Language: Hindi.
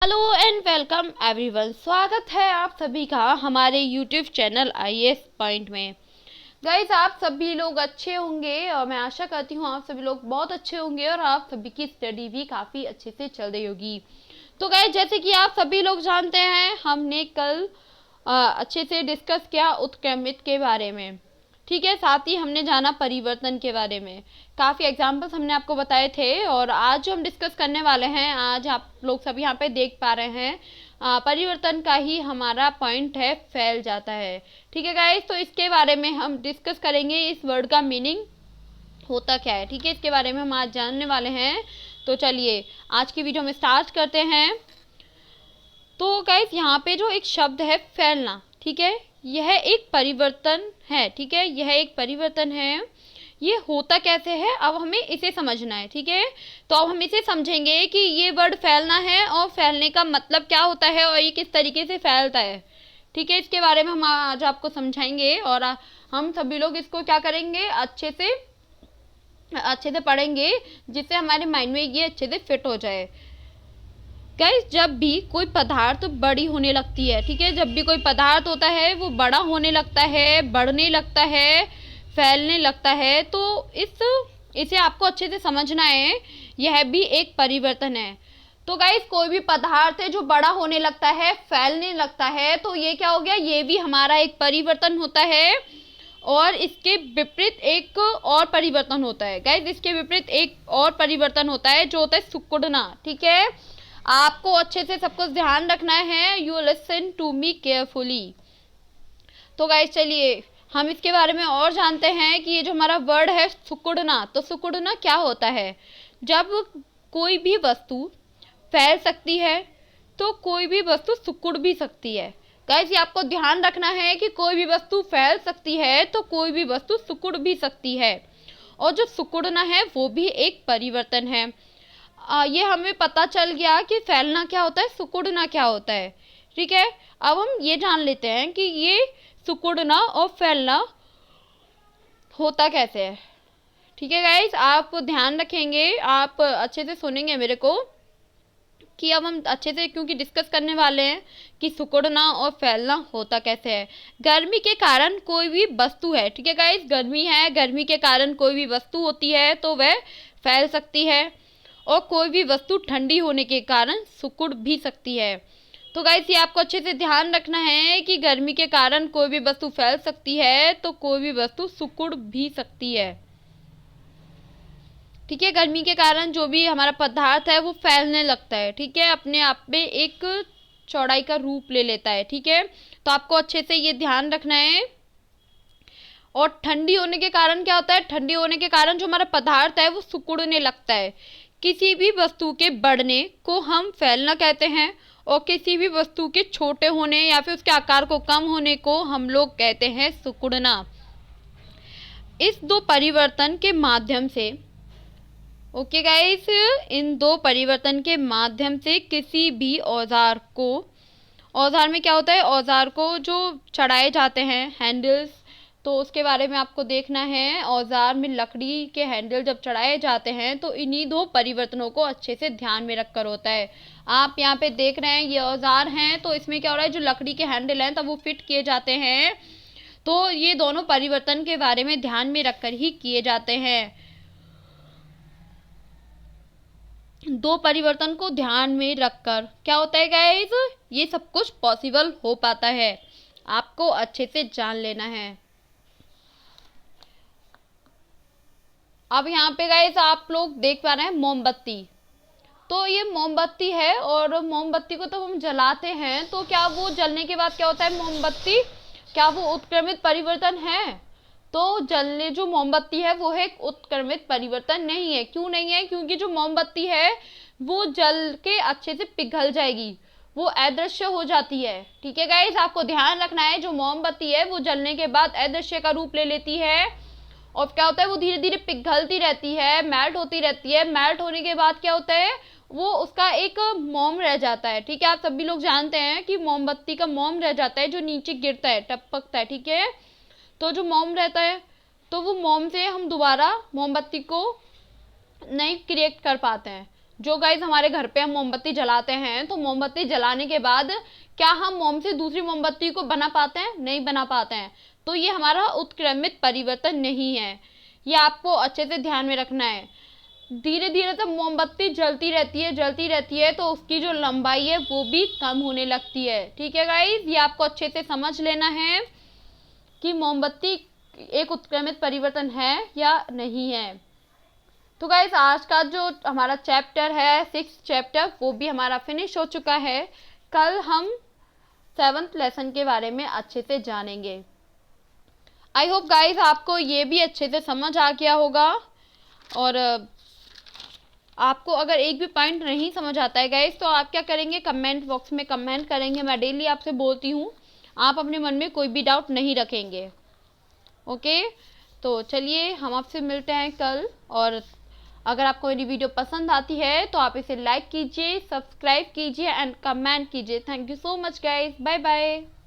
Hello and welcome everyone. स्वागत है आप सभी का हमारे यूट्यूब चैनल IAS पॉइंट में। गाइस, आप सभी लोग अच्छे होंगे और मैं आशा करती हूँ आप सभी लोग बहुत अच्छे होंगे और आप सभी की स्टडी भी काफ़ी अच्छे से चल रही होगी। तो गाइस, जैसे कि आप सभी लोग जानते हैं, हमने कल अच्छे से डिस्कस किया उत्क्रमित के बारे में, ठीक है। साथ ही हमने जाना परिवर्तन के बारे में, काफ़ी एग्जाम्पल्स हमने आपको बताए थे। और आज जो हम डिस्कस करने वाले हैं, आज आप लोग सभी यहाँ पे देख पा रहे हैं, परिवर्तन का ही हमारा पॉइंट है, फैल जाता है, ठीक है गाइस। तो इसके बारे में हम डिस्कस करेंगे, इस वर्ड का मीनिंग होता क्या है, ठीक है। इसके बारे में हम आज जानने वाले हैं। तो चलिए आज की वीडियो में स्टार्ट करते हैं। तो गाइस, यहाँ पे जो एक शब्द है फैलना, ठीक है, यह एक परिवर्तन है, ठीक है, यह एक परिवर्तन है। ये होता कैसे है, अब हमें इसे समझना है, ठीक है। तो अब हम इसे समझेंगे कि ये वर्ड फैलना है और फैलने का मतलब क्या होता है और ये किस तरीके से फैलता है, ठीक है। इसके बारे में हम आज आपको समझाएंगे और हम सभी लोग इसको क्या करेंगे, अच्छे से पढ़ेंगे, जिससे हमारे माइंड में ये अच्छे से फिट हो जाए। गाइस, जब भी कोई पदार्थ बड़ी होने लगती है, ठीक है, जब भी कोई पदार्थ होता है वो बड़ा होने लगता है, बढ़ने लगता है, फैलने लगता है, तो इसे आपको अच्छे से समझना है, यह भी एक परिवर्तन है। तो गाइस, कोई भी पदार्थ है जो बड़ा होने लगता है, फैलने लगता है, तो ये क्या हो गया, ये भी हमारा एक परिवर्तन होता है। और इसके विपरीत एक और परिवर्तन होता है गाइस, इसके विपरीत एक और परिवर्तन होता है जो होता है सिकुड़ना, ठीक है। आपको अच्छे से सब कुछ ध्यान रखना है, you listen to me carefully. तो गाइस, चलिए हम इसके बारे में और जानते हैं कि ये जो हमारा वर्ड है सिकुड़ना, तो सिकुड़ना क्या होता है। जब कोई भी वस्तु फैल सकती है तो कोई भी वस्तु सिकुड़ भी सकती है। गाइस, ये आपको ध्यान रखना है कि कोई भी वस्तु फैल सकती है तो कोई भी वस्तु सिकुड़ भी सकती है, और जो सिकुड़ना है वो भी एक परिवर्तन है। ये हमें पता चल गया कि फैलना क्या होता है, सिकुड़ना क्या होता है, ठीक है। अब हम ये जान लेते हैं कि ये सिकुड़ना और फैलना होता कैसे है, ठीक है गाइस। आप ध्यान रखेंगे, आप अच्छे से सुनेंगे मेरे को, कि अब हम अच्छे से क्योंकि डिस्कस करने वाले हैं कि सिकुड़ना और फैलना होता कैसे है। गर्मी के कारण कोई भी वस्तु है, ठीक है गाइस, गर्मी है, गर्मी के कारण कोई भी वस्तु होती है तो वह फैल सकती है, और कोई भी वस्तु ठंडी होने के कारण सिकुड़ भी सकती है। तो गाइस, ये आपको अच्छे से ध्यान रखना है कि गर्मी के कारण कोई भी वस्तु फैल सकती है तो कोई भी वस्तु सिकुड़ भी सकती है, ठीक है। गर्मी के कारण जो भी हमारा पदार्थ है वो फैलने लगता है, ठीक है, अपने आप में एक चौड़ाई का रूप ले लेता है, ठीक है। तो आपको अच्छे से ये ध्यान रखना है। और ठंडी होने के कारण क्या होता है, ठंडी होने के कारण जो हमारा पदार्थ है वो सिकुड़ने लगता है। किसी भी वस्तु के बढ़ने को हम फैलना कहते हैं, और किसी भी वस्तु के छोटे होने या फिर उसके आकार को कम होने को हम लोग कहते हैं सिकुड़ना। इस दो परिवर्तन के माध्यम से, ओके गाइस, इन दो परिवर्तन के माध्यम से किसी भी औजार को, औजार में क्या होता है, औजार को जो चढ़ाए जाते हैं हैंडल्स, तो उसके बारे में आपको देखना है। औजार में लकड़ी के हैंडल जब चढ़ाए जाते हैं तो इन्हीं दो परिवर्तनों को अच्छे से ध्यान में रखकर होता है। आप यहाँ पे देख रहे हैं ये औजार हैं, तो इसमें क्या हो रहा है, जो लकड़ी के हैंडल हैं तब वो फिट किए जाते हैं, तो ये दोनों परिवर्तन के बारे में ध्यान में रखकर ही किए जाते हैं। दो परिवर्तन को ध्यान में रखकर क्या होता है गाइस, ये सब कुछ पॉसिबल हो पाता है, आपको अच्छे से जान लेना है। अब यहाँ पे गाइस आप लोग देख पा रहे हैं मोमबत्ती, तो ये मोमबत्ती है, और मोमबत्ती को तो हम जलाते हैं, तो क्या वो जलने के बाद क्या होता है मोमबत्ती, क्या वो उत्क्रमित परिवर्तन है। तो जलने जो मोमबत्ती है वो एक उत्क्रमित परिवर्तन नहीं है। क्यों नहीं है, क्योंकि जो मोमबत्ती है वो जल के अच्छे से पिघल जाएगी, वो अदृश्य हो जाती है, ठीक है गाइस। आपको ध्यान रखना है, जो मोमबत्ती है वो जलने के बाद अदृश्य का रूप ले लेती है, और क्या होता है वो धीरे धीरे पिघलती रहती है, मेल्ट होती रहती है। मेल्ट होने के बाद क्या होता है, वो उसका एक मोम रह जाता है, ठीक है। आप सभी लोग जानते हैं कि मोमबत्ती का मोम रह जाता है जो नीचे गिरता है, टपकता है, ठीक है। तो जो मोम रहता है, तो वो मोम से हम दोबारा मोमबत्ती को नहीं क्रिएट कर पाते हैं, जो गाइज हमारे घर पे हम मोमबत्ती जलाते हैं, तो मोमबत्ती जलाने के बाद क्या हम मोम से दूसरी मोमबत्ती को बना पाते हैं? नहीं बना पाते हैं। तो ये हमारा उत्क्रमित परिवर्तन नहीं है, ये आपको अच्छे से ध्यान में रखना है। धीरे धीरे जब मोमबत्ती जलती रहती है तो उसकी जो लंबाई है वो भी कम होने लगती है। ठीक है गाइज, ये आपको अच्छे से समझ लेना है कि मोमबत्ती एक उत्क्रमित परिवर्तन है या नहीं है। तो गाइज आज का जो हमारा चैप्टर है 6th चैप्टर वो भी हमारा फिनिश हो चुका है। कल हम 7th लेसन के बारे में अच्छे से जानेंगे। आई होप गाइज आपको ये भी अच्छे से समझ आ गया होगा। और आपको अगर एक भी पॉइंट नहीं समझ आता है गाइज तो आप क्या करेंगे, कमेंट बॉक्स में कमेंट करेंगे। मैं डेली आपसे बोलती हूँ, आप अपने मन में कोई भी डाउट नहीं रखेंगे। ओके, तो चलिए हम आपसे मिलते हैं कल। और अगर आपको मेरी वीडियो पसंद आती है तो आप इसे लाइक कीजिए, सब्सक्राइब कीजिए एंड कमेंट कीजिए। Thank you so much guys, bye bye.